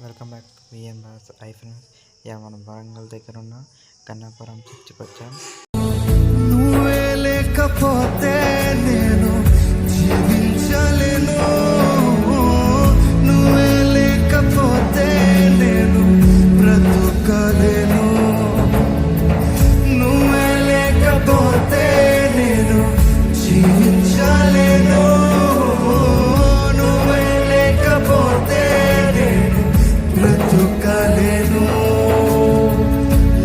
Welcome back to VN boss ఐ friends. మనం వరంగల్ దగ్గర ఉన్న కన్నాపురం చర్చికి వచ్చాం. నువ్వే లేకపోతే నేను జీవించలేను, నువ్వే లేకపోతే నేను బ్రతుకలేను, నువ్వే లేకపోతే నేను జీవించలేను, నువ్వే లేకపోతే నేను బ్రతుకలేను.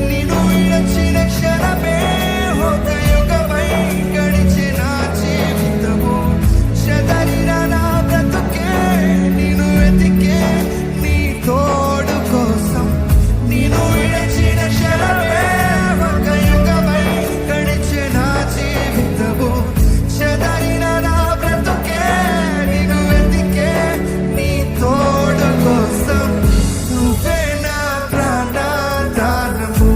నిన్ను విడచిన క్షణమే ఒక యుగమై గడిచిన జీవితము, చెదరిన నా బ్రతుకే నిన్ను వెతికే నీ తోడు కోసం. నిన్ను విడచిన క్షణమే ఒక యుగమై గడిచిన జీవితము, చెదరిన నా బ్రతుకే నిన్ను వెతికే నీ తోడు కోసం. నువ్వే నా ప్రాణాధారము,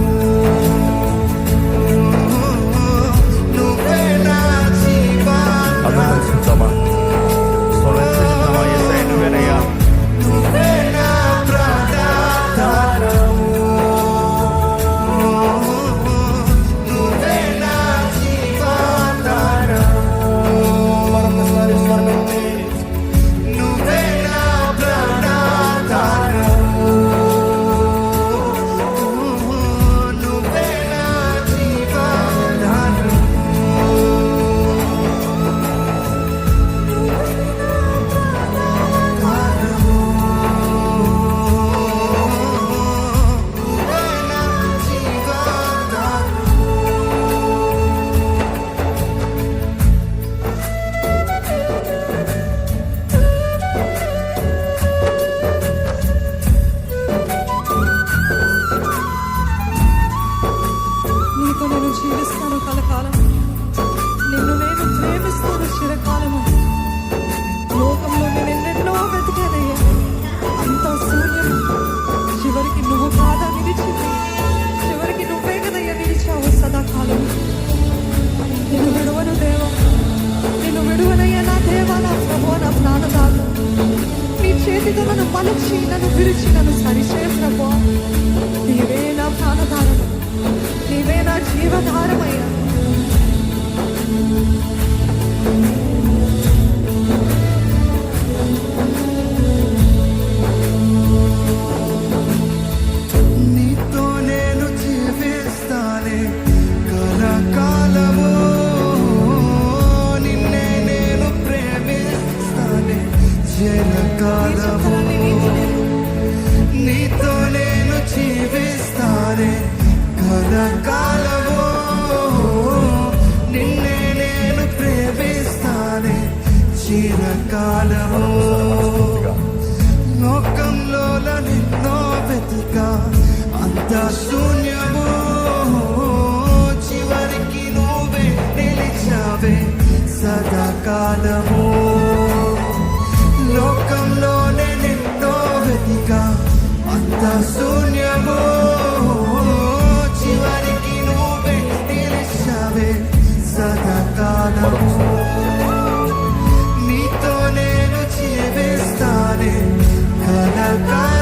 నువ్వే నా జీవాధారము, నువ్వే నా ప్రాణాధారము, నువ్వే నా జీవాధారము, నువ్వే నా ప్రాణాధారము, నువ్వే నా జీవాధారము. నీతో నేను జీవిస్తాను కలకాలం, నిన్ను నేను ప్రేమిస్తాను చిరకాలము. లోకంలో నేను ఎన్నెన్నో వెతికానయ్యా, అంతా శూన్యం. చివరికి నువ్వు కాదా నిలిచింది, చివరికి నువ్వే కదయ్యా నిలిచావు సదాకాలం. నేను విడువను దేవా, నేను విడువనయ్యా నా దేవా, నా ప్రభు, నా ప్రాణదాత. నీ చేతితో నన్ను మలచి, నన్ను విరిచి, నన్ను సరిచే ప్రభు. నీవే నా ప్రాణదారము, నీవే నా జీవధారమయ్యా. నీతో నేను జీవిస్తానే కలకాలము, నిన్నే నేను ప్రేమిస్తానే చిరకాలము. నీతో నేను జీవిస్తానే కలకాలము, నిన్నే నేను ప్రేమిస్తానే చిరకాలము. లోకంలో నిన్నో వెతికా, అంత శూన్యము, చివరికి నువ్వే నిలిచావే సదాకాలము. లోకంలోనే నిన్నో వెతికా, అంత శూన్యము, చివరికి నువ్వే నిలిచావే సదాకాలము. నీతో నేను జీవిస్తానే కలకాలము.